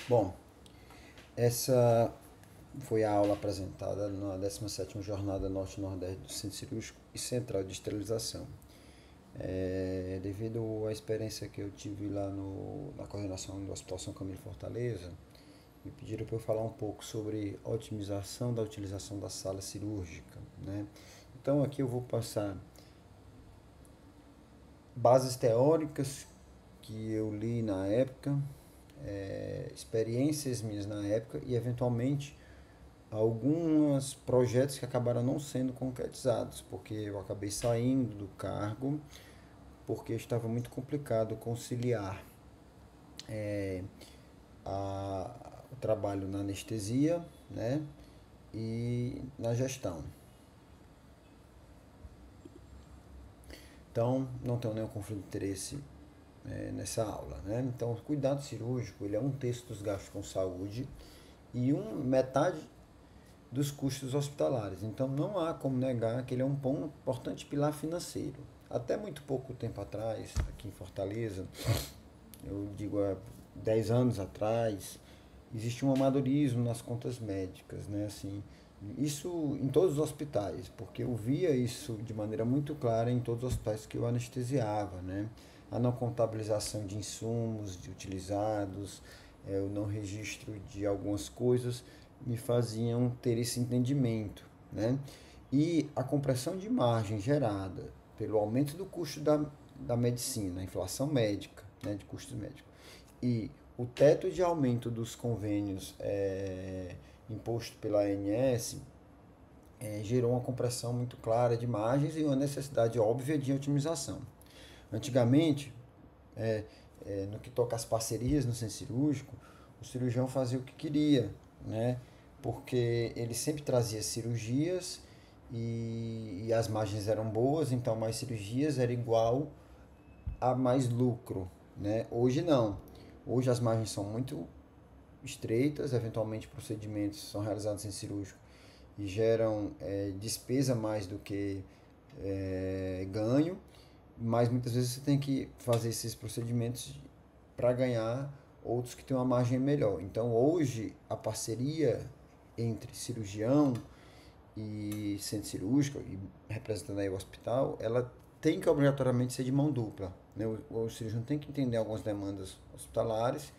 Bom, essa foi a aula apresentada na 17ª Jornada Norte-Nordeste do Centro Cirúrgico e Central de Esterilização. Devido à experiência que eu tive lá na coordenação do Hospital São Camilo Fortaleza, me pediram para eu falar um pouco sobre a otimização da utilização da sala cirúrgica, né? Então aqui eu vou passar bases teóricas que eu li na época, experiências minhas na época e eventualmente alguns projetos que acabaram não sendo concretizados, porque eu acabei saindo do cargo porque estava muito complicado conciliar o trabalho na anestesia, né, e na gestão. Então, não tenho nenhum conflito de interesse nessa aula, né? Então, o cuidado cirúrgico ele é um terço dos gastos com saúde e metade dos custos hospitalares. Então, não há como negar que ele é um importante pilar financeiro. Até muito pouco tempo atrás, aqui em Fortaleza, eu digo há 10 anos atrás, existe um amadorismo nas contas médicas, né? Assim, isso em todos os hospitais, porque eu via isso de maneira muito clara em todos os hospitais que eu anestesiava, né? A não contabilização de insumos de utilizados, o não registro de algumas coisas me faziam ter esse entendimento, né? E a compressão de margem gerada pelo aumento do custo da medicina, a inflação médica, né, de custos médicos, e o teto de aumento dos convênios imposto pela ANS gerou uma compressão muito clara de margens e uma necessidade óbvia de otimização. Antigamente, no que toca às parcerias no centro cirúrgico, o cirurgião fazia o que queria, né? Porque ele sempre trazia cirurgias e as margens eram boas, então mais cirurgias era igual a mais lucro, né? Hoje não. Hoje as margens são muito estreitas, eventualmente procedimentos são realizados em cirúrgico e geram despesa mais do que ganho, mas muitas vezes você tem que fazer esses procedimentos para ganhar outros que têm uma margem melhor. Então hoje a parceria entre cirurgião e centro cirúrgico, e representando aí o hospital, ela tem que obrigatoriamente ser de mão dupla, né? O cirurgião tem que entender algumas demandas hospitalares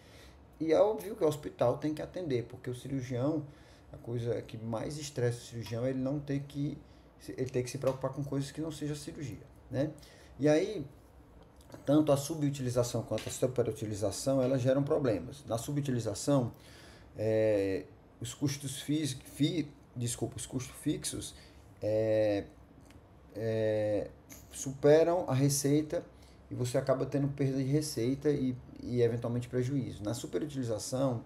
e é óbvio que o hospital tem que atender, porque o cirurgião, a coisa que mais estressa o cirurgião é ele ter que se preocupar com coisas que não seja cirurgia, né? E aí, tanto a subutilização quanto a superutilização, elas geram problemas. Na subutilização, os custos os custos fixos é, superam a receita e você acaba tendo perda de receita e eventualmente prejuízo. Na superutilização,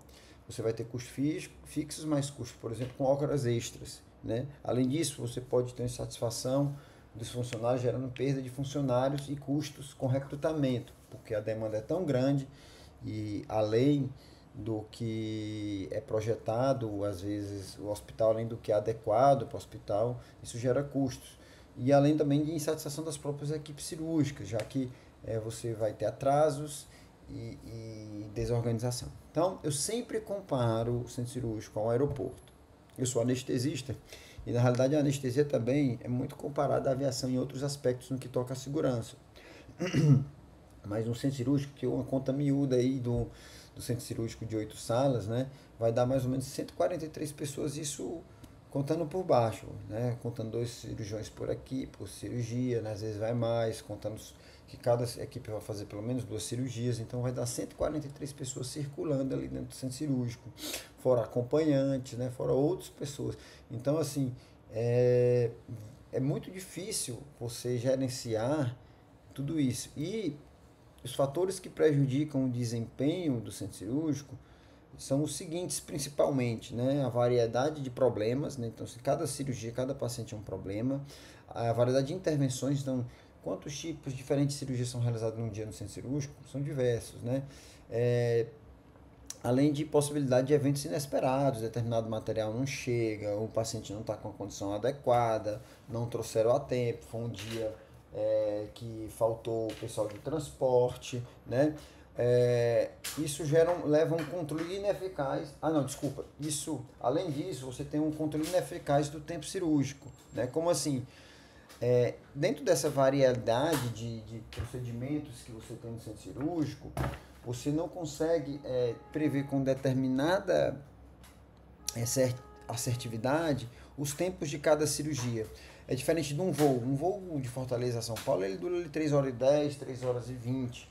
você vai ter custos fixos mais custos, por exemplo, com horas extras, né? Além disso, você pode ter insatisfação dos funcionários, gerando perda de funcionários e custos com recrutamento, porque a demanda é tão grande e além do que é projetado, às vezes o hospital, além do que é adequado para o hospital, isso gera custos. E além também de insatisfação das próprias equipes cirúrgicas, já que você vai ter atrasos e desorganização. Então, eu sempre comparo o centro cirúrgico ao aeroporto. Eu sou anestesista e, na realidade, a anestesia também é muito comparada à aviação em outros aspectos no que toca à segurança. Mas um centro cirúrgico, que é uma conta miúda aí do centro cirúrgico de 8 salas, né, vai dar mais ou menos 143 pessoas, isso contando por baixo, né, contando dois cirurgiões por aqui, por cirurgia, né, às vezes vai mais, contando que cada equipe vai fazer pelo menos 2 cirurgias, então vai dar 143 pessoas circulando ali dentro do centro cirúrgico, fora acompanhantes, né, fora outras pessoas. Então, assim, é muito difícil você gerenciar tudo isso. E os fatores que prejudicam o desempenho do centro cirúrgico são os seguintes, principalmente, né? A variedade de problemas, né? Então, se cada cirurgia, cada paciente é um problema, a variedade de intervenções, então, quantos tipos diferentes de cirurgias são realizados num dia no centro cirúrgico? São diversos, né? É, além de possibilidade de eventos inesperados, determinado material não chega, o paciente não está com a condição adequada, não trouxeram a tempo, foi um dia que faltou o pessoal do transporte, né? isso leva a um controle ineficaz. Ah, não, desculpa. Isso, além disso, você tem um controle ineficaz do tempo cirúrgico, né? Como assim? Dentro dessa variedade de procedimentos que você tem no centro cirúrgico, você não consegue prever com determinada assertividade os tempos de cada cirurgia. É diferente de um voo. Um voo de Fortaleza a São Paulo, ele dura 3 horas e 10, 3 horas e 20.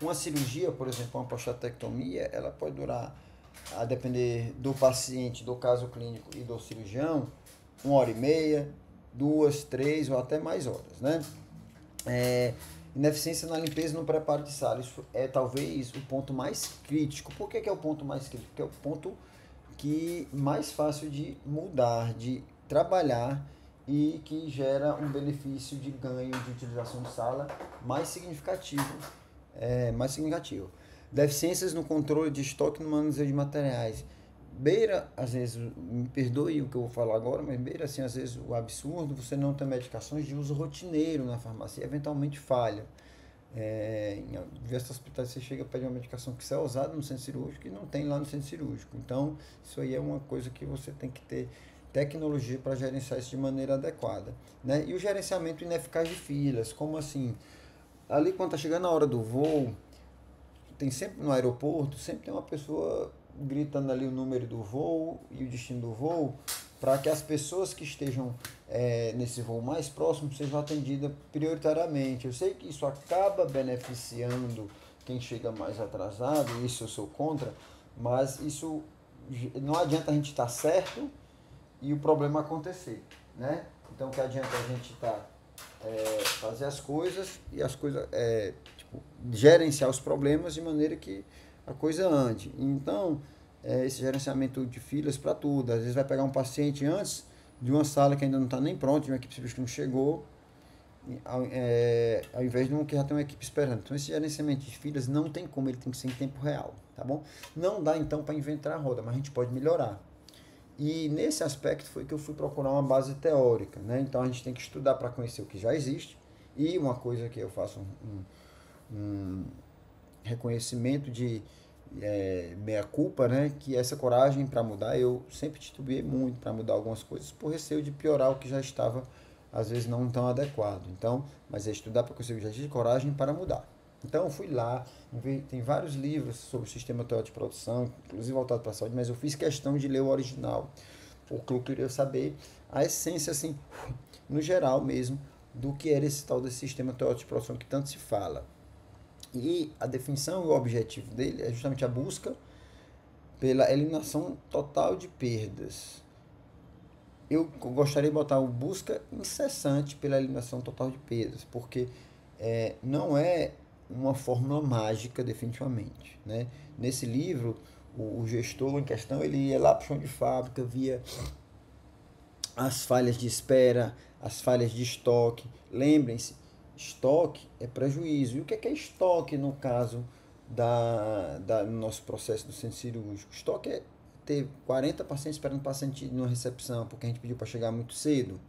Uma cirurgia, por exemplo, uma prostatectomia, ela pode durar, a depender do paciente, do caso clínico e do cirurgião, 1 hora e meia, 2, 3 ou até mais horas, né? Ineficiência na limpeza e no preparo de sala. Isso é talvez o ponto mais crítico. Por que é o ponto mais crítico? Porque é o ponto que mais fácil de mudar, de trabalhar e que gera um benefício de ganho de utilização de sala mais significativo. Deficiências no controle de estoque e no manuseio de materiais. Beira, às vezes, me perdoe o que eu vou falar agora, mas beira, assim, às vezes, o absurdo, você não ter medicações de uso rotineiro na farmácia e eventualmente falha. Em diversos hospitais você chega a pedir uma medicação que é usada no centro cirúrgico e não tem lá no centro cirúrgico. Então, isso aí é uma coisa que você tem que ter tecnologia para gerenciar isso de maneira adequada, né? E o gerenciamento ineficaz de filas, como assim? Ali quando está chegando a hora do voo, tem sempre no aeroporto, sempre tem uma pessoa gritando ali o número do voo e o destino do voo, para que as pessoas que estejam nesse voo mais próximo sejam atendidas prioritariamente. Eu sei que isso acaba beneficiando quem chega mais atrasado, isso eu sou contra, mas isso não adianta a gente estar certo e o problema acontecer, né? Então, o que adianta a gente fazer as coisas e as coisas, gerenciar os problemas de maneira que a coisa ande. Então, esse gerenciamento de filas para tudo. Às vezes vai pegar um paciente antes de uma sala que ainda não está nem pronta, de uma equipe cirúrgica que não chegou, ao invés de um que já tem uma equipe esperando. Então, esse gerenciamento de filas não tem como, ele tem que ser em tempo real, tá bom? Não dá, então, para inventar a roda, mas a gente pode melhorar. E nesse aspecto foi que eu fui procurar uma base teórica, né? Então, a gente tem que estudar para conhecer o que já existe. E uma coisa que eu faço um reconhecimento de meia-culpa, né? Que essa coragem para mudar, eu sempre titubeei muito para mudar algumas coisas por receio de piorar o que já estava, às vezes, não tão adequado. Então, mas é estudar para conseguir já tive coragem para mudar. Então, eu fui lá, tem vários livros sobre o sistema teórico de produção, inclusive voltado para a saúde, mas eu fiz questão de ler o original, porque eu queria saber a essência, assim, no geral mesmo, do que era esse tal desse sistema teórico de produção que tanto se fala. E a definição e o objetivo dele é justamente a busca pela eliminação total de perdas. Eu gostaria de botar o busca incessante pela eliminação total de perdas, porque não é uma fórmula mágica definitivamente, né? Nesse livro, o gestor em questão, ele ia lá para o chão de fábrica, via as falhas de espera, as falhas de estoque. Lembrem-se, estoque é prejuízo. E o que é estoque no caso no nosso processo do centro cirúrgico? Estoque é ter 40 pacientes esperando paciente numa recepção, porque a gente pediu para chegar muito cedo.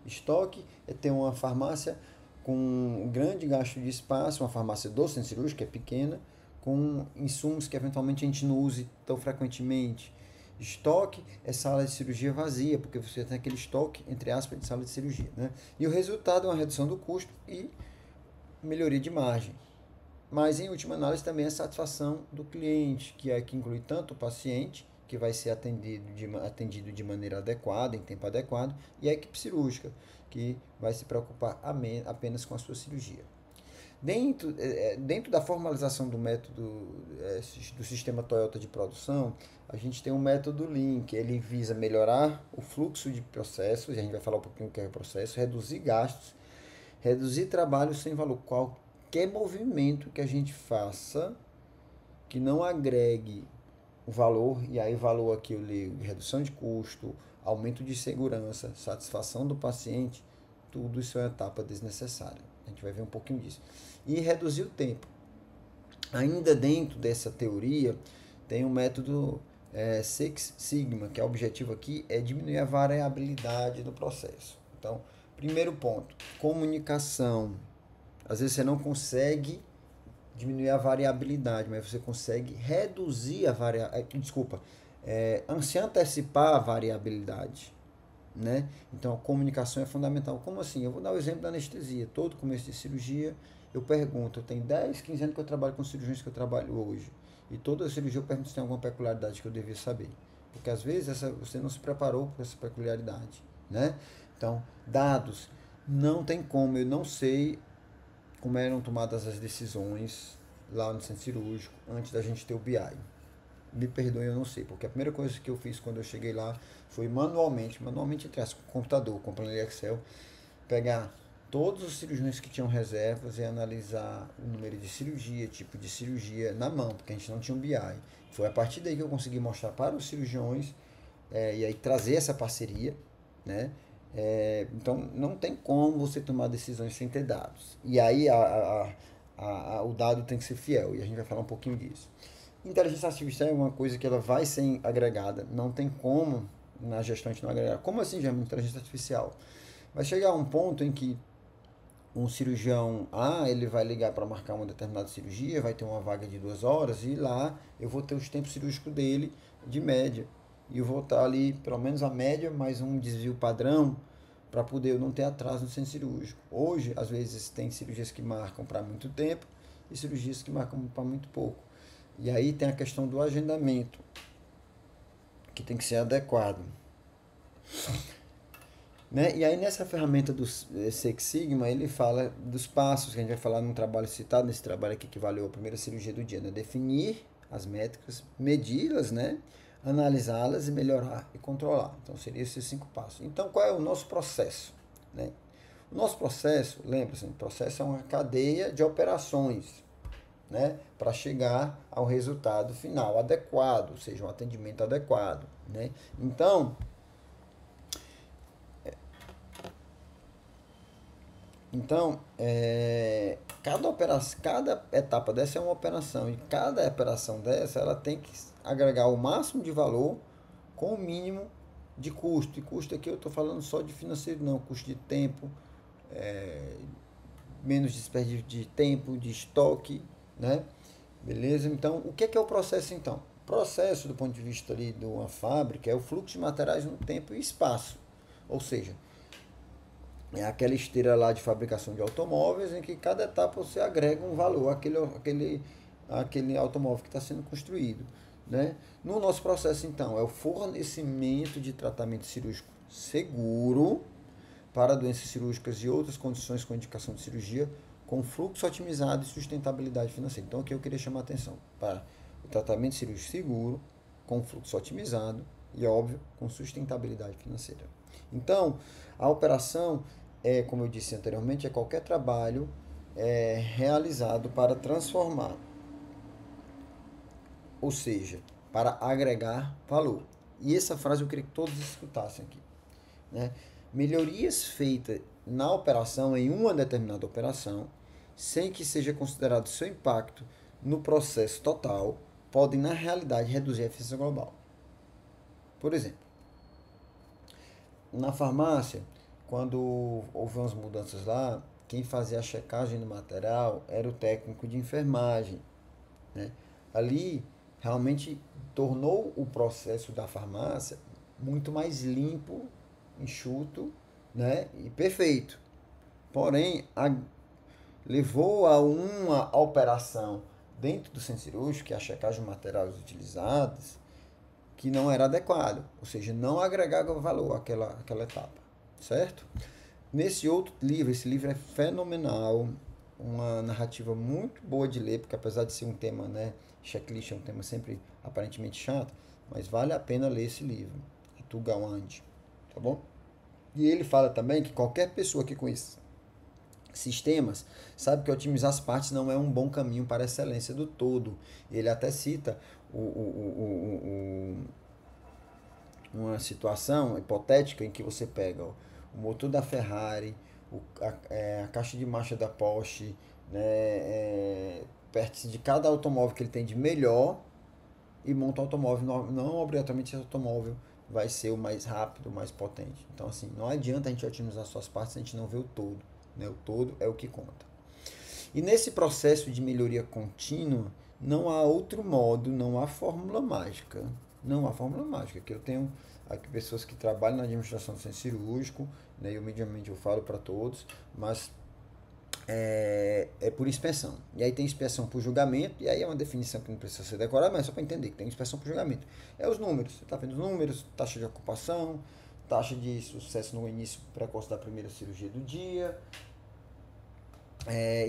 Estoque é ter uma farmácia com um grande gasto de espaço, uma farmácia do centro cirúrgico, que é pequena, com insumos que eventualmente a gente não use tão frequentemente. Estoque é sala de cirurgia vazia, porque você tem aquele estoque, entre aspas, de sala de cirurgia, né? E o resultado é uma redução do custo e melhoria de margem. Mas, em última análise, também a satisfação do cliente, que inclui tanto o paciente, que vai ser atendido de maneira adequada, em tempo adequado, e a equipe cirúrgica, que vai se preocupar apenas com a sua cirurgia. Dentro da formalização do método do sistema Toyota de produção, a gente tem um método Lean, que ele visa melhorar o fluxo de processos, e a gente vai falar um pouquinho o que é o processo, reduzir gastos, reduzir trabalho sem valor. Qualquer movimento que a gente faça que não agregue o valor, e aí valor aqui eu leio redução de custo, aumento de segurança, satisfação do paciente, tudo isso é uma etapa desnecessária. A gente vai ver um pouquinho disso. E reduzir o tempo. Ainda dentro dessa teoria, tem um método Six Sigma, que é o objetivo aqui é diminuir a variabilidade do processo. Então, primeiro ponto, comunicação. Às vezes você não consegue diminuir a variabilidade, mas você consegue reduzir a se antecipar a variabilidade, né? Então a comunicação é fundamental. Como assim? Eu vou dar o exemplo da anestesia. Todo começo de cirurgia eu pergunto, eu tenho 10, 15 anos que eu trabalho com cirurgiões que eu trabalho hoje. E toda cirurgia eu pergunto se tem alguma peculiaridade que eu devia saber. Porque às vezes você não se preparou para essa peculiaridade, né? Então, dados, não tem como, eu não sei como eram tomadas as decisões lá no centro cirúrgico antes da gente ter o BI. Me perdoem, eu não sei, porque a primeira coisa que eu fiz quando eu cheguei lá foi manualmente entre as com computador, com planilha Excel, pegar todos os cirurgiões que tinham reservas e analisar o número de cirurgia, tipo de cirurgia na mão, porque a gente não tinha um BI. Foi a partir daí que eu consegui mostrar para os cirurgiões e aí trazer essa parceria, né? Então não tem como você tomar decisões sem ter dados. E aí o dado tem que ser fiel, e a gente vai falar um pouquinho disso. Inteligência artificial é uma coisa que ela vai ser agregada, não tem como na gestão a gente não agregar. Como assim, já inteligência artificial? Vai chegar um ponto em que um cirurgião ele vai ligar para marcar uma determinada cirurgia, vai ter uma vaga de 2 horas, e lá eu vou ter os tempos cirúrgicos dele de média. E eu vou estar ali, pelo menos a média, mais um desvio padrão, para poder eu não ter atraso no centro cirúrgico. Hoje, às vezes, tem cirurgias que marcam para muito tempo e cirurgias que marcam para muito pouco. E aí tem a questão do agendamento, que tem que ser adequado. Né? E aí nessa ferramenta do Six Sigma, ele fala dos passos que a gente vai falar num trabalho citado, nesse trabalho aqui que valeu a primeira cirurgia do dia, né? Definir as métricas, medi-las, né? Analisá-las e melhorar e controlar. Então seriam esses 5 passos. Então qual é o nosso processo? Né? O nosso processo, lembra-se, o processo é uma cadeia de operações, né, para chegar ao resultado final adequado, ou seja, um atendimento adequado, né? Então, cada etapa dessa é uma operação, e cada operação dessa ela tem que agregar o máximo de valor com o mínimo de custo. E custo aqui eu estou falando só de financeiro, não, custo de tempo, menos desperdício de tempo, de estoque, né? Beleza? Então, o que é o processo então? O processo, do ponto de vista ali de uma fábrica, é o fluxo de materiais no tempo e espaço. Ou seja, é aquela esteira lá de fabricação de automóveis em que cada etapa você agrega um valor àquele automóvel que está sendo construído, né? No nosso processo, então, é o fornecimento de tratamento cirúrgico seguro para doenças cirúrgicas e outras condições com indicação de cirurgia, com fluxo otimizado e sustentabilidade financeira. Então, aqui eu queria chamar a atenção para o tratamento cirúrgico seguro, com fluxo otimizado e, óbvio, com sustentabilidade financeira. Então, a operação como eu disse anteriormente, é qualquer trabalho realizado para transformar, ou seja, para agregar valor. E essa frase eu queria que todos escutassem aqui, né? Melhorias feitas na operação, em uma determinada operação, sem que seja considerado seu impacto no processo total, podem, na realidade, reduzir a eficiência global. Por exemplo, na farmácia, quando houve umas mudanças lá, quem fazia a checagem do material era o técnico de enfermagem, né? Ali, realmente, tornou o processo da farmácia muito mais limpo, enxuto, né? E perfeito. Porém, levou a uma operação dentro do centro cirúrgico, que é a checagem de materiais utilizados, que não era adequado, ou seja, não agregava valor àquela etapa, certo? Nesse outro livro, esse livro é fenomenal, uma narrativa muito boa de ler, porque apesar de ser um tema, né, checklist é um tema sempre aparentemente chato, mas vale a pena ler esse livro, Atul Gawande, tá bom? E ele fala também que qualquer pessoa que conhece sistemas sabe que otimizar as partes não é um bom caminho para a excelência do todo. Ele até cita uma situação hipotética em que você pega o motor da Ferrari, a caixa de marcha da Porsche, né, perto de cada automóvel que ele tem de melhor, e monta um automóvel. Não obrigatoriamente esse automóvel vai ser o mais rápido, o mais potente. Então, assim, não adianta a gente otimizar suas partes se a gente não vê o todo, né? O todo é o que conta. E nesse processo de melhoria contínua, não há outro modo, não há fórmula mágica. Não há fórmula mágica. Que eu tenho aqui pessoas que trabalham na administração do centro cirúrgico, né, e humildemente eu falo para todos, mas é por inspeção. E aí tem inspeção por julgamento, e aí é uma definição que não precisa ser decorada, mas é só para entender que tem inspeção por julgamento. É os números, você está vendo os números, taxa de ocupação, taxa de sucesso no início precoce da primeira cirurgia do dia,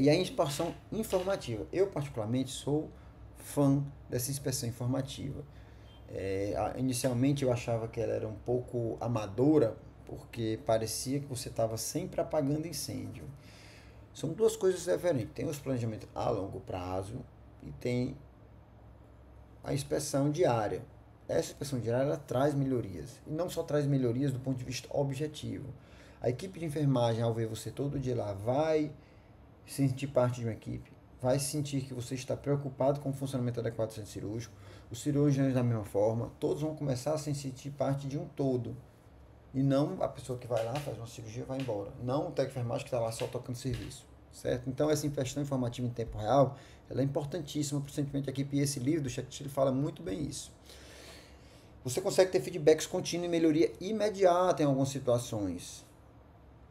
e a inspeção informativa. Eu, particularmente, sou fã dessa inspeção informativa. Inicialmente eu achava que ela era um pouco amadora, porque parecia que você estava sempre apagando incêndio. São duas coisas diferentes. Tem os planejamentos a longo prazo e tem a inspeção diária. Essa inspeção diária ela traz melhorias. E não só traz melhorias do ponto de vista objetivo. A equipe de enfermagem, ao ver você todo dia lá, vai sentir parte de uma equipe, vai sentir que você está preocupado com o funcionamento adequado do centro cirúrgico. Os cirurgiões da mesma forma, todos vão começar a se sentir parte de um todo. E não a pessoa que vai lá, faz uma cirurgia e vai embora. Não o técnico de enfermagem que está lá só tocando serviço. Certo? Então, essa inspeção informativa em tempo real, ela é importantíssima para o sentimento da equipe. E esse livro do checklist ele fala muito bem isso. Você consegue ter feedbacks contínuos e melhoria imediata em algumas situações.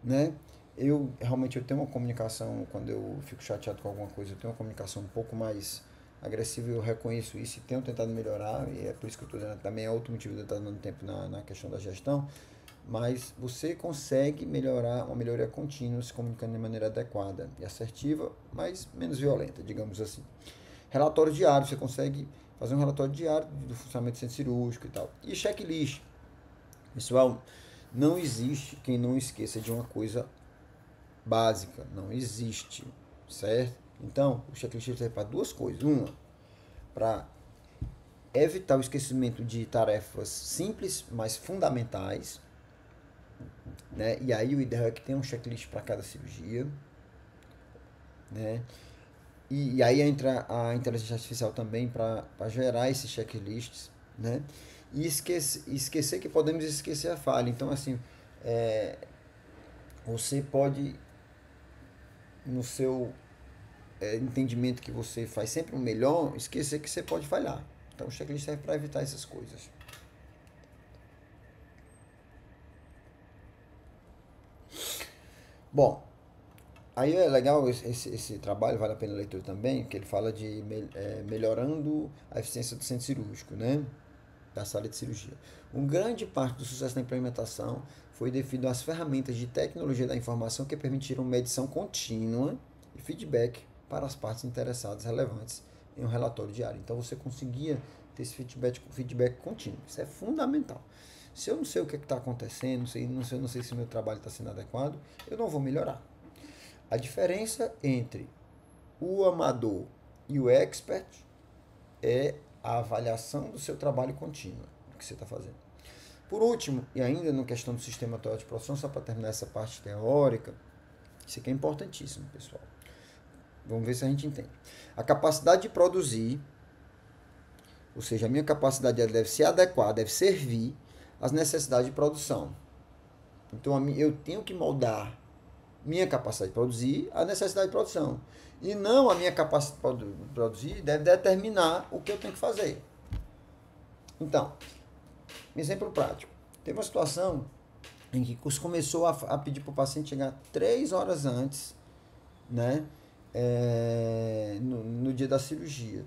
Né? Eu tenho uma comunicação, quando eu fico chateado com alguma coisa, eu tenho uma comunicação um pouco mais agressiva, eu reconheço isso e tenho tentado melhorar, e é por isso que eu estou dizendo, também é outro motivo de eu estar dando tempo na questão da gestão, mas você consegue melhorar, uma melhoria contínua, se comunicando de maneira adequada e assertiva, mas menos violenta, digamos assim. Relatório diário, você consegue fazer um relatório diário do funcionamento do centro cirúrgico e tal. E checklist. Pessoal, não existe quem não esqueça de uma coisa básica, não existe, certo? Então, o checklist serve para duas coisas. Uma, para evitar o esquecimento de tarefas simples, mas fundamentais, né? E aí o ideal é que tenha um checklist para cada cirurgia, né? E aí entra a inteligência artificial também para gerar esses checklists, né? E esquecer que podemos esquecer a falha. Então, assim, você pode, no seu entendimento que você faz sempre o melhor, esquecer que você pode falhar. Então, o checklist serve para evitar essas coisas. Bom, aí é legal esse trabalho, vale a pena a leitura também, que ele fala de melhorando a eficiência do centro cirúrgico, né? Da sala de cirurgia. Uma grande parte do sucesso da implementação foi devido às ferramentas de tecnologia da informação que permitiram medição contínua e feedback para as partes interessadas relevantes em um relatório diário. Então você conseguia ter esse feedback contínuo. Isso é fundamental. Se eu não sei o que está acontecendo, não sei se o meu trabalho está sendo adequado, eu não vou melhorar. A diferença entre o amador e o expert é a avaliação do seu trabalho contínuo, do que você está fazendo. Por último, e ainda na questão do sistema teórico de produção, só para terminar essa parte teórica, isso aqui é importantíssimo, pessoal. Vamos ver se a gente entende. A capacidade de produzir, ou seja, a minha capacidade deve se adequar, deve servir às necessidades de produção. Então, eu tenho que moldar minha capacidade de produzir à necessidade de produção. E não a minha capacidade de produzir deve determinar o que eu tenho que fazer. Então, exemplo prático. Teve uma situação em que começou a pedir para o paciente chegar 3 horas antes, né, no dia da cirurgia.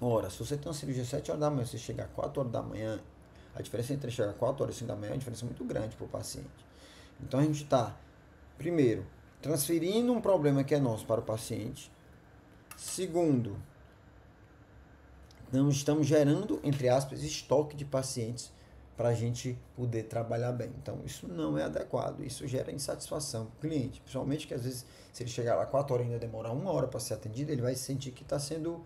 Ora, se você tem uma cirurgia às 7 horas da manhã, você chegar às 4 horas da manhã, a diferença entre chegar às 4 horas e 5 da manhã é uma diferença muito grande para o paciente. Então, a gente está, primeiro, transferindo um problema que é nosso para o paciente. Segundo, não estamos gerando, entre aspas, estoque de pacientes para a gente poder trabalhar bem. Então, isso não é adequado. Isso gera insatisfação para o cliente. Principalmente que, às vezes, se ele chegar lá 4 horas e ainda demorar 1 hora para ser atendido, ele vai sentir que está sendo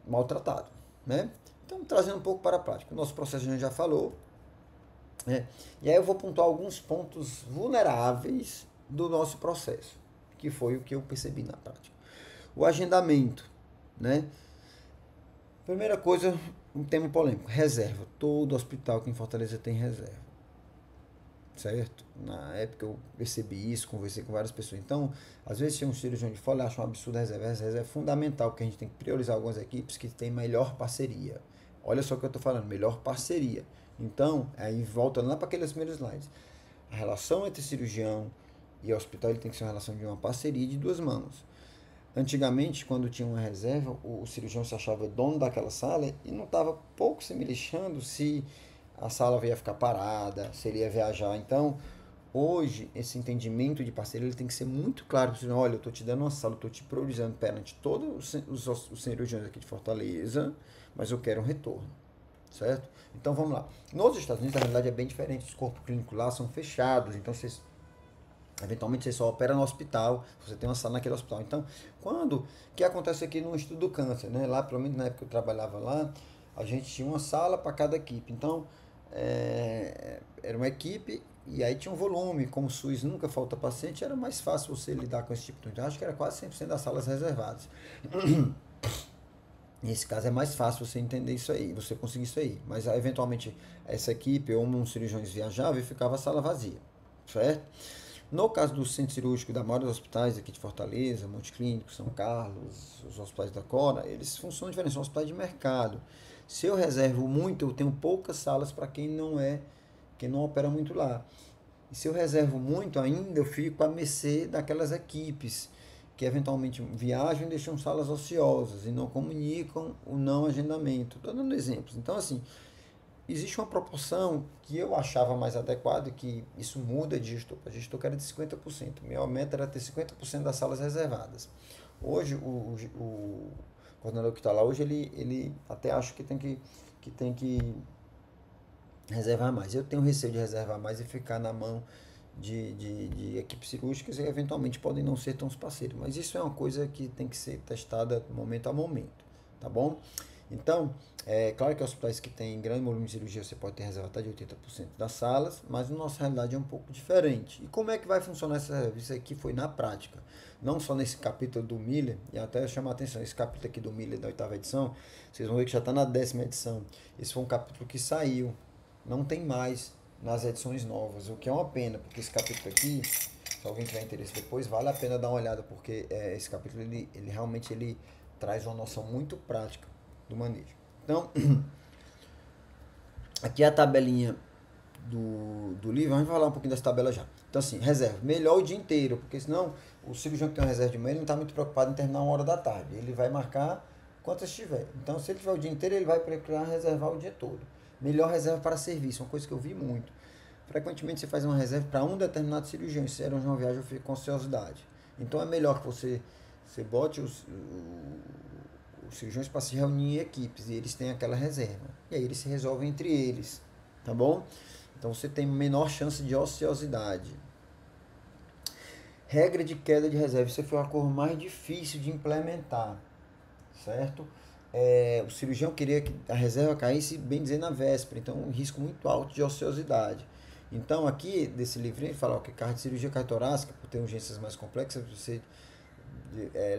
maltratado, né? Então, trazendo um pouco para a prática. O nosso processo a gente já falou. E aí eu vou pontuar alguns pontos vulneráveis do nosso processo, que foi o que eu percebi na prática. O agendamento, né? Primeira coisa, um tema polêmico, reserva. Todo hospital aqui em Fortaleza tem reserva. certo? Na época eu percebi isso, conversei com várias pessoas. Então, às vezes tem um cirurgião de fora, acha um absurdo a reserva. Essa reserva é fundamental, porque a gente tem que priorizar algumas equipes que têm melhor parceria. Olha só o que eu estou falando, melhor parceria. Então, aí voltando lá para aqueles primeiros slides. A relação entre cirurgião e hospital ele tem que ser uma relação de uma parceria de duas mãos. Antigamente, quando tinha uma reserva, o cirurgião se achava dono daquela sala e não estava pouco se me lixando se a sala ia ficar parada, se ele ia viajar. Então, hoje, esse entendimento de parceria ele tem que ser muito claro. Olha, eu estou te dando uma sala, eu estou te priorizando perante todos os cirurgiões aqui de Fortaleza, mas eu quero um retorno, certo? Então, vamos lá. Nos Estados Unidos, a realidade é bem diferente. Os corpos clínicos lá são fechados, então eventualmente você só opera no hospital, você tem uma sala naquele hospital. Então, o que acontece aqui no Instituto do Câncer, né? Lá, pelo menos na época que eu trabalhava lá, a gente tinha uma sala para cada equipe. Então, era uma equipe e aí tinha um volume. Como o SUS nunca falta paciente, era mais fácil você lidar com esse tipo de... Então, acho que era quase 100% das salas reservadas. Nesse caso é mais fácil você entender isso aí, você conseguir isso aí. Mas eventualmente essa equipe ou um cirurgiões viajava e ficava a sala vazia, certo? No caso do centro cirúrgico da maioria dos hospitais aqui de Fortaleza, Monte Clínico, São Carlos, os hospitais da Cora, eles funcionam diferente, são hospitais de mercado. Se eu reservo muito, eu tenho poucas salas para quem não opera muito lá. E se eu reservo muito ainda, eu fico à mercê daquelas equipes que eventualmente viajam e deixam salas ociosas e não comunicam o não agendamento. Estou dando exemplos. Então, assim, existe uma proporção que eu achava mais adequada, que isso muda de gestor para gestor, que era de 50%. Minha meta era ter 50% das salas reservadas. Hoje, o coordenador que está lá hoje, ele até acha que tem que reservar mais. Eu tenho receio de reservar mais e ficar na mão de equipes cirúrgicas e eventualmente podem não ser tão parceiros. Mas isso é uma coisa que tem que ser testada momento a momento, tá bom? Então, é claro que hospitais que têm grande volume de cirurgia você pode ter reserva até de 80% das salas, mas a nossa realidade é um pouco diferente. E como é que vai funcionar essa reserva? Isso aqui foi na prática, não só nesse capítulo do Miller, e até chamar a atenção, esse capítulo aqui do Miller da 8ª edição, vocês vão ver que já está na 10ª edição. Esse foi um capítulo que saiu, não tem mais nas edições novas, o que é uma pena, porque esse capítulo aqui, se alguém tiver interesse depois, vale a pena dar uma olhada, porque esse capítulo ele realmente ele traz uma noção muito prática do manejo. Então, aqui é a tabelinha do livro, vamos falar um pouquinho dessa tabela já. Então, assim, reserva, melhor o dia inteiro, porque senão o cirurgião que tem uma reserva de manhã, ele não está muito preocupado em terminar 1 hora da tarde, ele vai marcar quantas tiver. Então, se ele tiver o dia inteiro, ele vai procurar reservar o dia todo. Melhor reserva para serviço, uma coisa que eu vi muito. Frequentemente você faz uma reserva para um determinado cirurgião, se era uma viagem, eu fico com ociosidade. Então, é melhor que você bote os cirurgiões para se reunir em equipes e eles têm aquela reserva. E aí eles se resolvem entre eles, tá bom? Então você tem menor chance de ociosidade. Regra de queda de reserva. Isso foi a cor mais difícil de implementar, certo? O cirurgião queria que a reserva caísse, bem dizer, na véspera. Então, um risco muito alto de ociosidade. Então, aqui, desse livrinho, ele fala que cirurgia cardiotorácica, por ter urgências mais complexas, você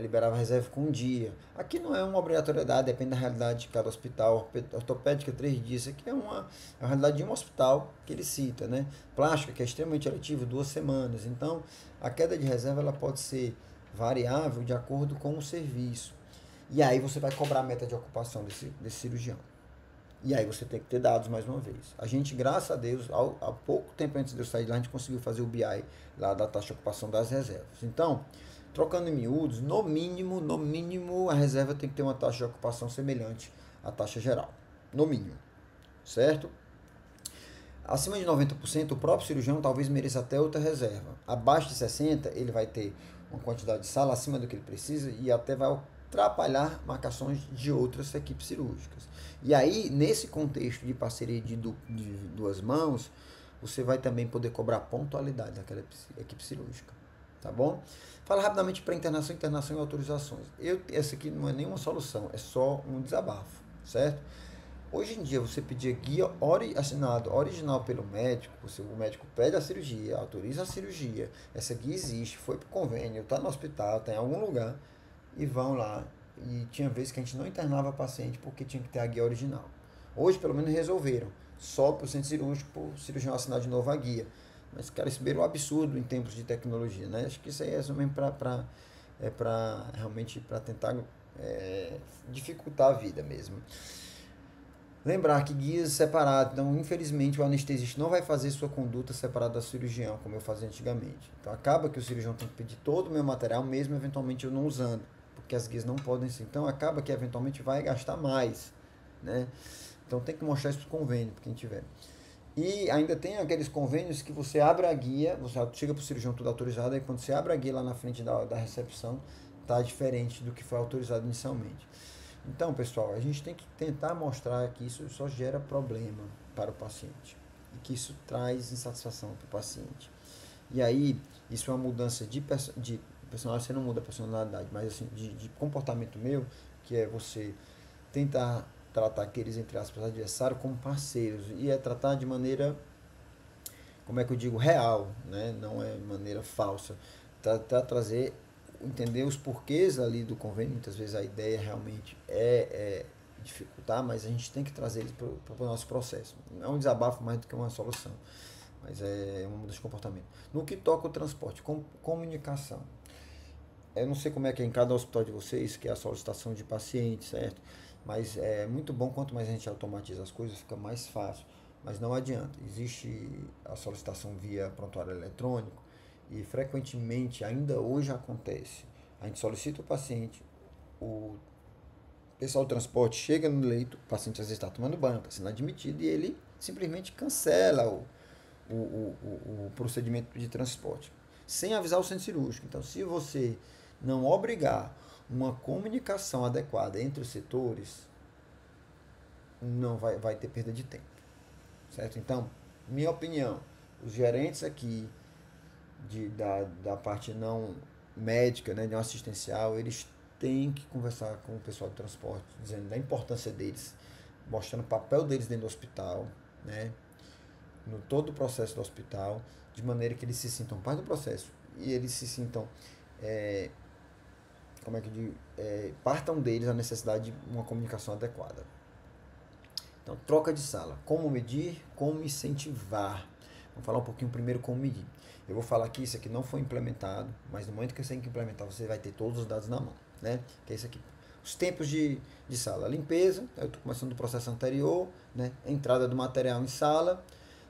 liberava reserva com um dia. Aqui não é uma obrigatoriedade, depende da realidade de cada hospital. Ortopédica, 3 dias. Isso aqui é uma realidade de um hospital que ele cita, né? Plástica, que é extremamente eletivo, 2 semanas. Então, a queda de reserva ela pode ser variável de acordo com o serviço. E aí você vai cobrar a meta de ocupação desse cirurgião. E aí você tem que ter dados mais uma vez. A gente, graças a Deus, há pouco tempo antes de eu sair de lá, a gente conseguiu fazer o BI lá da taxa de ocupação das reservas. Então, trocando em miúdos, no mínimo, a reserva tem que ter uma taxa de ocupação semelhante à taxa geral. No mínimo. Certo? Acima de 90%, o próprio cirurgião talvez mereça até outra reserva. Abaixo de 60%, ele vai ter uma quantidade de sala acima do que ele precisa e até vai atrapalhar marcações de outras equipes cirúrgicas. E aí, nesse contexto de parceria de duas mãos, você vai também poder cobrar pontualidade daquela equipe cirúrgica. Tá bom? Fala rapidamente para internação e autorizações. Essa aqui não é nenhuma solução, é só um desabafo, certo? Hoje em dia, você pedir guia assinado original pelo médico, o médico pede a cirurgia, autoriza a cirurgia, essa guia existe, foi para o convênio, está no hospital, está em algum lugar, e vão lá. E tinha vezes que a gente não internava paciente porque tinha que ter a guia original. Hoje, pelo menos, resolveram. Só para o centro cirúrgico, o cirurgião assinar de novo a guia. Mas, cara, isso beira um absurdo em tempos de tecnologia, né? Acho que isso aí é só mesmo para realmente para tentar dificultar a vida mesmo. Lembrar que guias separados, então infelizmente o anestesista não vai fazer sua conduta separada do cirurgião, como eu fazia antigamente. Então acaba que o cirurgião tem que pedir todo o meu material, mesmo eventualmente eu não usando, porque as guias não podem ser. Então acaba que eventualmente vai gastar mais, né? Então tem que mostrar isso para o convênio, para quem tiver. E ainda tem aqueles convênios que você abre a guia, você chega para o cirurgião tudo autorizado, aí quando você abre a guia lá na frente da recepção, tá diferente do que foi autorizado inicialmente. Então, pessoal, a gente tem que tentar mostrar que isso só gera problema para o paciente e que isso traz insatisfação para o paciente. E aí, isso é uma mudança de personalidade, você não muda a personalidade, mas assim, de comportamento meu, que é você tentar tratar aqueles, entre aspas, adversários como parceiros e é tratar de maneira, como é que eu digo, real, né? Não é maneira falsa. Tentar trazer, entender os porquês ali do convênio, muitas vezes a ideia realmente é dificultar, mas a gente tem que trazer eles para o nosso processo. É um desabafo mais do que uma solução, mas é uma mudança de comportamento. No que toca o transporte, comunicação. Eu não sei como é que é em cada hospital de vocês, que é a solicitação de pacientes, certo? Mas é muito bom, quanto mais a gente automatiza as coisas, fica mais fácil. Mas não adianta, existe a solicitação via prontuário eletrônico e frequentemente, ainda hoje acontece, a gente solicita o paciente, o pessoal do transporte chega no leito, o paciente às vezes está tomando banho, está sendo admitido e ele simplesmente cancela o procedimento de transporte, sem avisar o centro cirúrgico. Então, se você não obrigar uma comunicação adequada entre os setores, não vai ter perda de tempo, certo? Então, minha opinião, os gerentes aqui da parte não médica, né, não assistencial, eles têm que conversar com o pessoal do transporte, dizendo da importância deles, mostrando o papel deles dentro do hospital, né, no todo o processo do hospital, de maneira que eles se sintam parte do processo e eles se sintam, é, como é que eu digo, partam deles a necessidade de uma comunicação adequada. Então, troca de sala. Como medir, como incentivar. Vamos falar um pouquinho primeiro como medir. Eu vou falar que isso aqui não foi implementado, mas no momento que você tem que implementar, você vai ter todos os dados na mão, né? Que é isso aqui. Os tempos de sala. Limpeza, eu estou começando do processo anterior, né? Entrada do material em sala.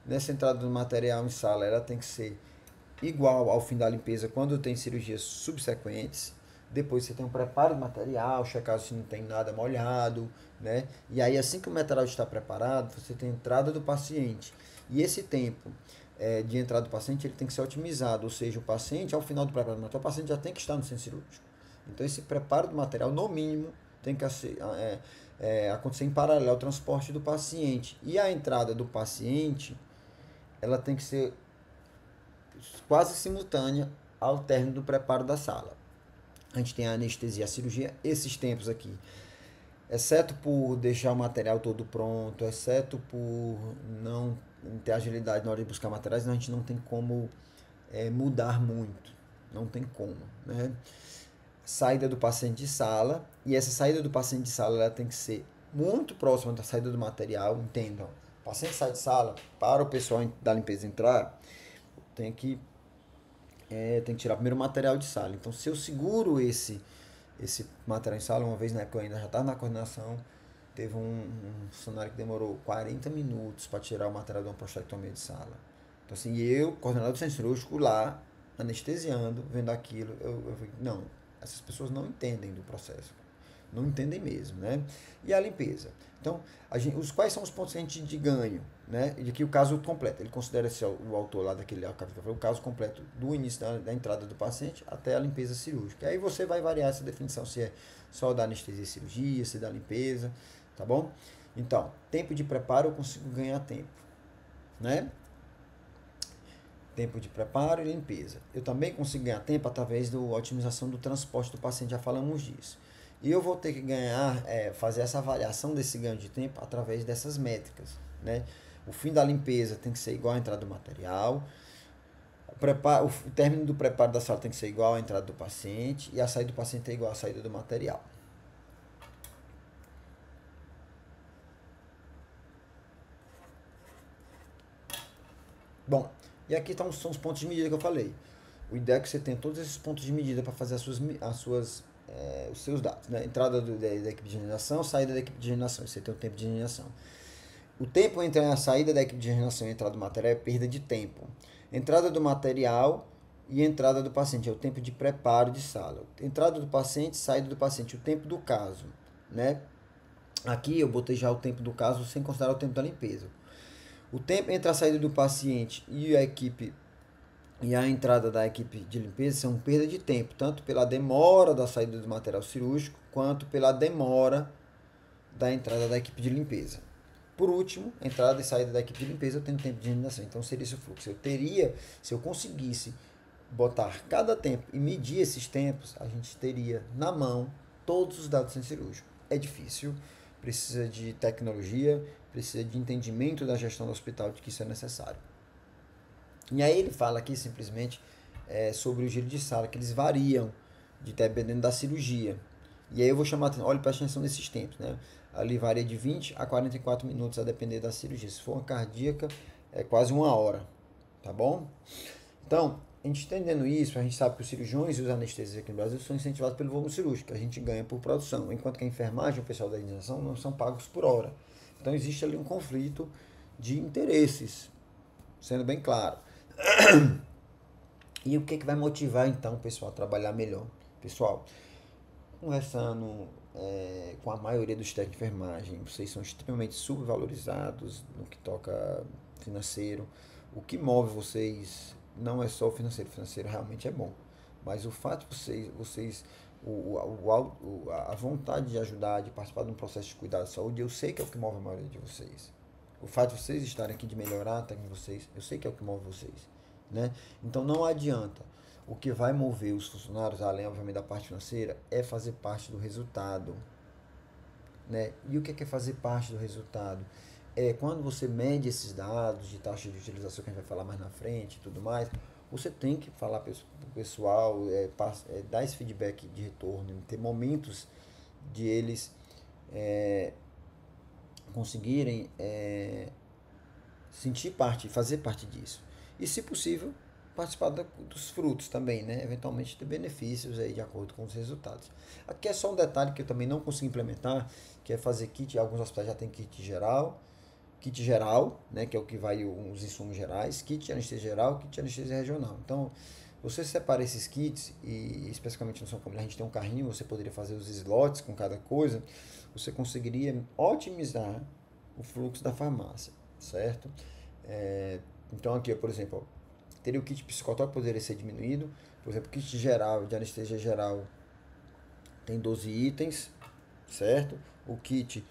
Nessa entrada do material em sala, ela tem que ser igual ao fim da limpeza quando tem cirurgias subsequentes. Depois você tem um preparo do material, checar se não tem nada molhado, né? E aí assim que o material está preparado, você tem a entrada do paciente. E esse tempo de entrada do paciente ele tem que ser otimizado, ou seja, o paciente, ao final do preparo do material, o paciente já tem que estar no centro cirúrgico. Então esse preparo do material, no mínimo, tem que acontecer em paralelo ao transporte do paciente. E a entrada do paciente, ela tem que ser quase simultânea ao término do preparo da sala. A gente tem a anestesia e a cirurgia, esses tempos aqui, exceto por deixar o material todo pronto, exceto por não ter agilidade na hora de buscar materiais, a gente não tem como mudar muito, não tem como, né? Saída do paciente de sala, e essa saída do paciente de sala ela tem que ser muito próxima da saída do material, entendam. O paciente sai de sala, para o pessoal da limpeza entrar, tem que tirar primeiro o material de sala. Então, se eu seguro esse material em sala, uma vez na época eu ainda já estava na coordenação, teve um funcionário que demorou 40 minutos para tirar o material de uma prostatectomia de sala. Então, assim, eu, coordenador do centro cirúrgico, lá, anestesiando, vendo aquilo, eu falei, não, essas pessoas não entendem do processo. Não entendem mesmo, né? E a limpeza. Então, quais são os pontos que a gente de ganho, né? De que o caso completo, ele considera o autor lá daquele capítulo, o caso completo do início da entrada do paciente até a limpeza cirúrgica. Aí você vai variar essa definição, se é só da anestesia e cirurgia, se é da limpeza, tá bom? Então, tempo de preparo eu consigo ganhar tempo, né? Tempo de preparo e limpeza. Eu também consigo ganhar tempo através da otimização do transporte do paciente, já falamos disso. E eu vou ter que ganhar, fazer essa avaliação desse ganho de tempo através dessas métricas, né? O fim da limpeza tem que ser igual à entrada do material, o término do preparo da sala tem que ser igual à entrada do paciente e a saída do paciente é igual à saída do material. Bom, E aqui são os pontos de medida que eu falei. O ideal é que você tenha todos esses pontos de medida para fazer os seus dados. Né? Entrada da equipe de generação, saída da equipe de generação. Você tem o tempo de generação. O tempo entre a saída da equipe de generação e a entrada do material é perda de tempo. Entrada do material e entrada do paciente é o tempo de preparo de sala. Entrada do paciente, saída do paciente, o tempo do caso. Né? Aqui eu botei já o tempo do caso sem considerar o tempo da limpeza. O tempo entre a saída do paciente e a equipe e a entrada da equipe de limpeza são perda de tempo, tanto pela demora da saída do material cirúrgico, quanto pela demora da entrada da equipe de limpeza. Por último, entrada e saída da equipe de limpeza eu tenho tempo de higienização. Então seria esse o fluxo. Se eu conseguisse botar cada tempo e medir esses tempos, a gente teria na mão todos os dados sem cirúrgico. É difícil, precisa de tecnologia, precisa de entendimento da gestão do hospital de que isso é necessário. E aí ele fala aqui simplesmente sobre o giro de sala, que eles variam dependendo da cirurgia. E aí eu vou chamar atenção, olha, presta atenção nesses tempos, né? Ali varia de 20 a 44 minutos a depender da cirurgia. Se for uma cardíaca, é quase 1 hora, tá bom? Então, a gente entendendo isso, a gente sabe que os cirurgiões e os anestesistas aqui no Brasil são incentivados pelo volume cirúrgico, que a gente ganha por produção, enquanto que a enfermagem e o pessoal da higienização não são pagos por hora. Então existe ali um conflito de interesses, sendo bem claro. E o que vai motivar então o pessoal a trabalhar melhor? Pessoal, conversando com a maioria dos técnicos de enfermagem, vocês são extremamente subvalorizados no que toca financeiro. O que move vocês não é só o financeiro realmente é bom, mas o fato de vocês a vontade de ajudar, de participar de um processo de cuidado de saúde, eu sei que é o que move a maioria de vocês. O fato de vocês estarem aqui, de melhorar a técnica de vocês, eu sei que é o que move vocês. Né? Então não adianta. O que vai mover os funcionários, além obviamente da parte financeira, é fazer parte do resultado. Né? E o que é fazer parte do resultado? É quando você mede esses dados de taxa de utilização, que a gente vai falar mais na frente e tudo mais, você tem que falar para o pessoal, dar esse feedback de retorno, ter momentos de eles conseguirem sentir parte, fazer parte disso. E, se possível, participar dos frutos também, né? Eventualmente ter benefícios aí de acordo com os resultados. Aqui é só um detalhe que eu também não consigo implementar, que é fazer kit. Alguns hospitais já tem kit geral, né? Que é o que vai os insumos gerais, kit de anestesia geral, kit de anestesia regional. Então, você separa esses kits, e especificamente no São Camilo a gente tem um carrinho, você poderia fazer os slots com cada coisa, você conseguiria otimizar o fluxo da farmácia, certo? Então aqui, por exemplo, teria o kit psicotópico que poderia ser diminuído. Por exemplo, o kit geral, de anestesia geral, tem 12 itens, certo? O kit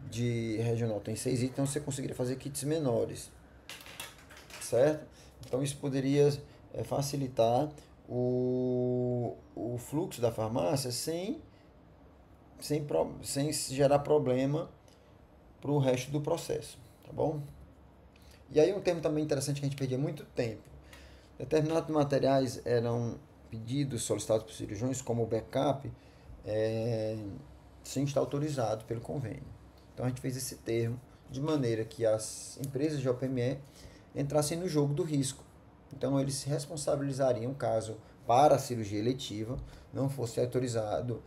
de regional tem 6 itens, então você conseguiria fazer kits menores, certo? Então isso poderia facilitar o fluxo da farmácia sem gerar problema para o resto do processo, tá bom? E aí um termo também interessante que a gente perdia muito tempo. Determinados materiais eram pedidos, solicitados por cirurgiões como backup, sem estar autorizado pelo convênio. Então a gente fez esse termo de maneira que as empresas de OPME entrassem no jogo do risco. Então eles se responsabilizariam caso para a cirurgia eletiva não fosse autorizado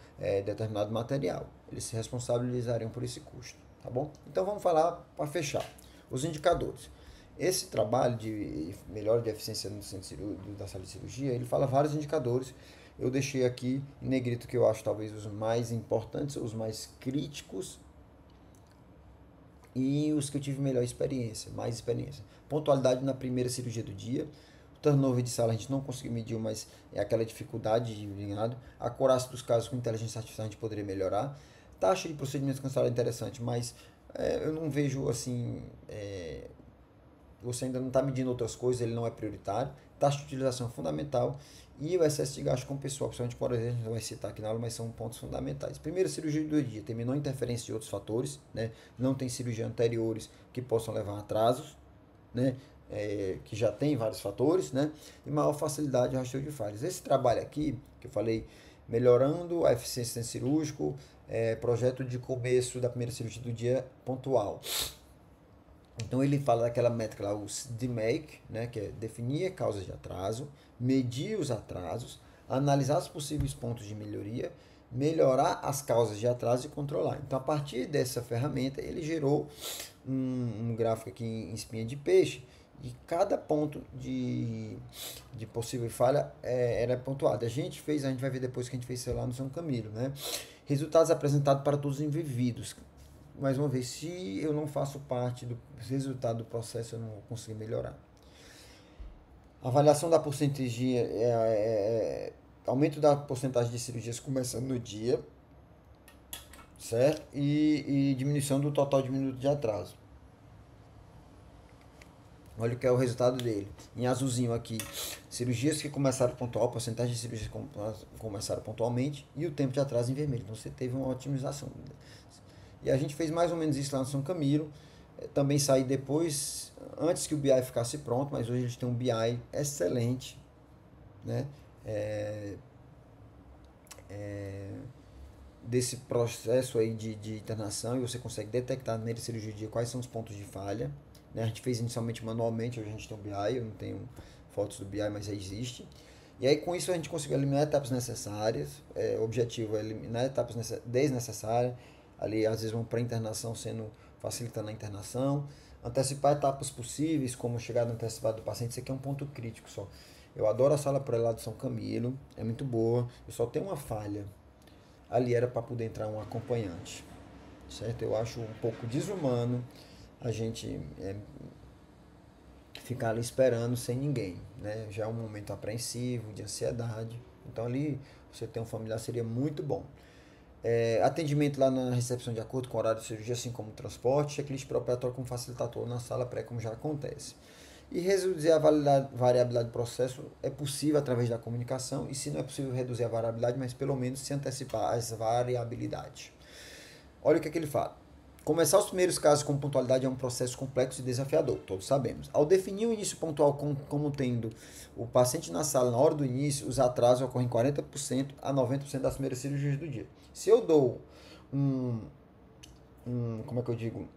determinado material. Eles se responsabilizariam por esse custo, tá bom? Então vamos falar para fechar. Os indicadores. Esse trabalho de melhora de eficiência no centro da sala de cirurgia, ele fala vários indicadores. Eu deixei aqui em negrito que eu acho talvez os mais importantes, os mais críticos e os que eu tive mais experiência. Pontualidade na primeira cirurgia do dia. O turnover de sala a gente não conseguiu medir, mas é aquela dificuldade de ligado. A acurácia dos casos com inteligência artificial a gente poderia melhorar. Taxa de procedimentos cancelados é interessante, mas eu não vejo assim... você ainda não está medindo outras coisas, ele não é prioritário. Taxa de utilização é fundamental. E o excesso de gasto com o pessoal, principalmente, por exemplo, a gente não vai citar aqui na aula, mas são pontos fundamentais. Primeira cirurgia do dia, tem menor interferência de outros fatores, né? Não tem cirurgia anteriores que possam levar a atrasos, né? Que já tem vários fatores, né? E maior facilidade de rastreio de falhas. Esse trabalho aqui, que eu falei, melhorando a eficiência cirúrgico, projeto de começo da primeira cirurgia do dia pontual. Então ele fala daquela métrica lá, o DMAIC, né, que é definir causas de atraso, medir os atrasos, analisar os possíveis pontos de melhoria, melhorar as causas de atraso e controlar. Então a partir dessa ferramenta ele gerou um gráfico aqui em espinha de peixe e cada ponto de possível falha era pontuado. A gente vai ver depois que a gente fez isso lá no São Camilo, né? Resultados apresentados para todos os envolvidos. Mais uma vez, se eu não faço parte do resultado do processo, eu não vou conseguir melhorar. Avaliação da porcentagem, aumento da porcentagem de cirurgias começando no dia, certo? E diminuição do total de minutos de atraso. Olha o que é o resultado dele. Em azulzinho aqui, cirurgias que começaram pontual, porcentagem de cirurgias que começaram pontualmente e o tempo de atraso em vermelho. Então você teve uma otimização. E a gente fez mais ou menos isso lá no São Camilo. Também saí depois, antes que o BI ficasse pronto, mas hoje eles têm um BI excelente, né? Desse processo aí de internação, e você consegue detectar nele cirurgia de quais são os pontos de falha, né? A gente fez inicialmente manualmente, hoje a gente tem um BI, eu não tenho fotos do BI, mas já existe. E aí com isso a gente conseguiu eliminar etapas necessárias, o objetivo é eliminar etapas desnecessárias, ali às vezes vão para internação facilitando a internação, antecipar etapas possíveis, como chegada antecipada do paciente. Isso aqui é um ponto crítico só. Eu adoro a sala por lá do São Camilo, é muito boa, eu só tenho uma falha. Ali era para poder entrar um acompanhante, certo? Eu acho um pouco desumano a gente ficar ali esperando sem ninguém, né? Já é um momento apreensivo, de ansiedade. Então ali você ter um familiar seria muito bom. Atendimento lá na recepção de acordo com o horário de cirurgia, assim como transporte, checklist pré-operatório com facilitador na sala pré, como já acontece. E reduzir a variabilidade do processo é possível através da comunicação, e se não é possível reduzir a variabilidade, mas pelo menos se antecipar as variabilidades. Olha o que ele fala. Começar os primeiros casos com pontualidade é um processo complexo e desafiador, todos sabemos. Ao definir o início pontual como tendo o paciente na sala na hora do início, os atrasos ocorrem 40% a 90% das primeiras cirurgias do dia. Se eu dou como é que eu digo?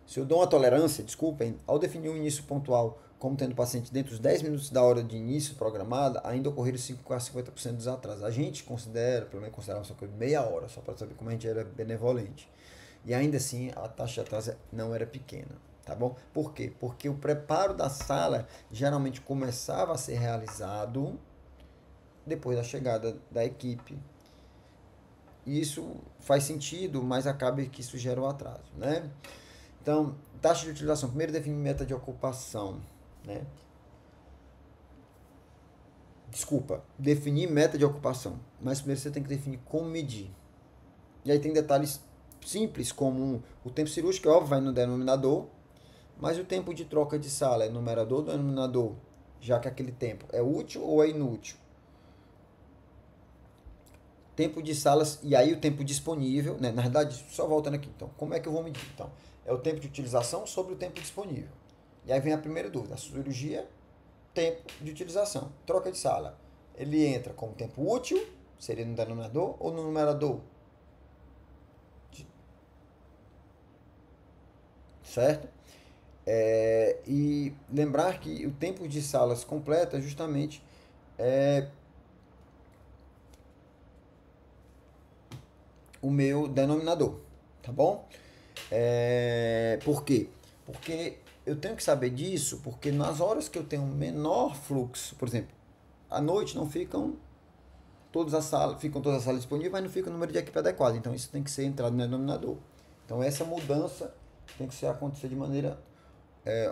Se eu dou uma tolerância, desculpem, ao definir o início pontual como tendo o paciente dentro dos 10 minutos da hora de início programada, ainda ocorreram 5 a 50% dos atrasos. A gente considera, pelo menos considerava só coisa de meia hora, só para saber como a gente era benevolente. E ainda assim, a taxa de atraso não era pequena, tá bom? Por quê? Porque o preparo da sala geralmente começava a ser realizado depois da chegada da equipe. Isso faz sentido, mas acaba que isso gera um atraso, né? Então, taxa de utilização. Primeiro, definir meta de ocupação, né? Desculpa, definir meta de ocupação. Mas primeiro você tem que definir como medir. E aí tem detalhes simples, como o tempo cirúrgico, óbvio, vai no denominador, mas o tempo de troca de sala é numerador ou denominador, já que aquele tempo é útil ou é inútil. Tempo de salas, e aí o tempo disponível, né? Na verdade, só voltando aqui, então, como é que eu vou medir? Então, é o tempo de utilização sobre o tempo disponível. E aí vem a primeira dúvida, a cirurgia, tempo de utilização. Troca de sala, ele entra como tempo útil, seria no denominador ou no numerador? Certo? E lembrar que o tempo de salas completa justamente o meu denominador, tá bom? Por quê? Porque eu tenho que saber disso, porque nas horas que eu tenho menor fluxo, por exemplo, à noite não ficam todas as salas disponíveis, mas não fica o número de equipe adequado. Então isso tem que ser entrado no denominador. Então essa mudança tem que acontecer de maneira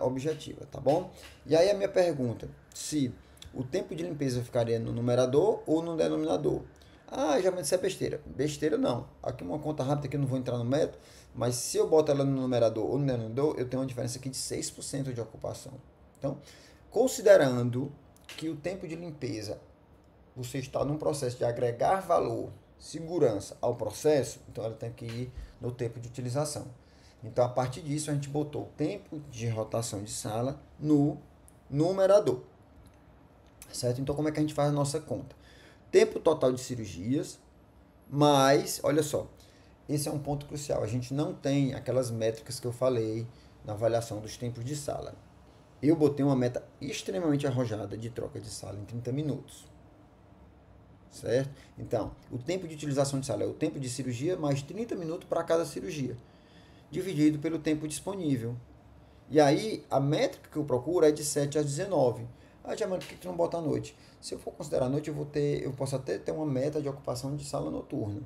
objetiva, tá bom? E aí a minha pergunta, se o tempo de limpeza ficaria no numerador ou no denominador? Ah, já me disse é besteira. Besteira não. Aqui uma conta rápida que eu não vou entrar no método, mas se eu boto ela no numerador ou no denominador, eu tenho uma diferença aqui de 6% de ocupação. Então, considerando que o tempo de limpeza, você está num processo de agregar valor, segurança ao processo, então ela tem que ir no tempo de utilização. Então, a partir disso, a gente botou o tempo de rotação de sala no numerador. Certo? Então, como é que a gente faz a nossa conta? Tempo total de cirurgias, mais, olha só, esse é um ponto crucial. A gente não tem aquelas métricas que eu falei na avaliação dos tempos de sala. Eu botei uma meta extremamente arrojada de troca de sala em 30 minutos. Certo? Então, o tempo de utilização de sala é o tempo de cirurgia mais 30 minutos para cada cirurgia, dividido pelo tempo disponível. E aí, a métrica que eu procuro é de 7 às 19. Ah, Giamatti, por que tu não bota à noite? Se eu for considerar a noite, eu posso até ter uma meta de ocupação de sala noturna.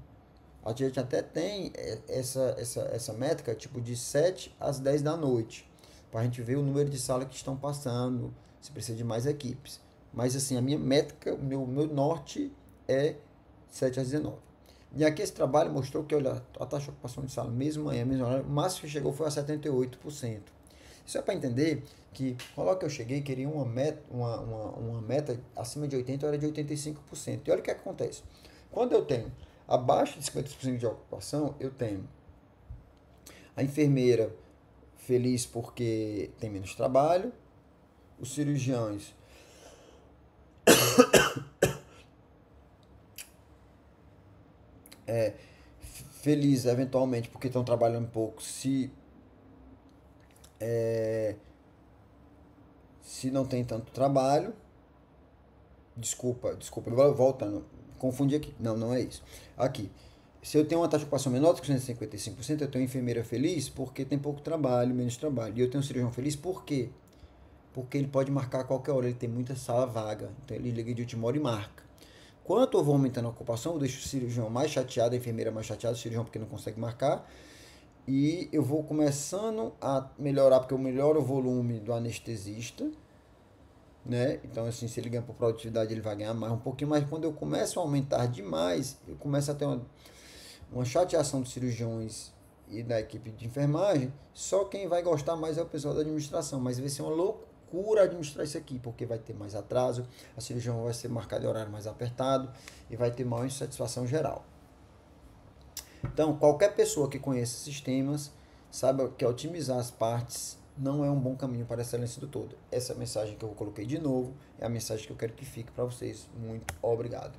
A gente até tem essa métrica, tipo de 7 às 10 da noite, para a gente ver o número de salas que estão passando, se precisa de mais equipes. Mas assim, a minha métrica, meu norte é 7 às 19. E aqui esse trabalho mostrou que, olha, a taxa de ocupação de sala, mesmo manhã, mesmo horário, o máximo que chegou foi a 78%. Isso é para entender que, logo que eu cheguei, queria uma meta acima de 80%, era de 85%. E olha o que acontece. Quando eu tenho abaixo de 50% de ocupação, eu tenho a enfermeira feliz porque tem menos trabalho, os cirurgiões felizes eventualmente porque estão trabalhando pouco, se não tem tanto trabalho. Desculpa, voltando, confundi aqui. Não é isso. Aqui, se eu tenho uma taxa de ocupação menor do que 55%, eu tenho uma enfermeira feliz porque tem pouco trabalho, menos trabalho. E eu tenho um cirurgião feliz por quê? Porque ele pode marcar a qualquer hora, ele tem muita sala vaga. Então ele liga de última hora e marca. Quanto eu vou aumentando a ocupação, eu deixo o cirurgião mais chateado, a enfermeira mais chateada, o cirurgião porque não consegue marcar. E eu vou começando a melhorar, porque eu melhoro o volume do anestesista, né? Então, assim, se ele ganha por produtividade, ele vai ganhar mais um pouquinho, mas quando eu começo a aumentar demais, eu começo a ter uma chateação dos cirurgiões e da equipe de enfermagem. Só quem vai gostar mais é o pessoal da administração, mas vai ser uma loucura administrar isso aqui, porque vai ter mais atraso, a cirurgião vai ser marcada em horário mais apertado e vai ter maior insatisfação geral. Então, qualquer pessoa que conheça sistemas saiba que otimizar as partes não é um bom caminho para a excelência do todo. Essa mensagem que eu coloquei de novo é a mensagem que eu quero que fique para vocês. Muito obrigado.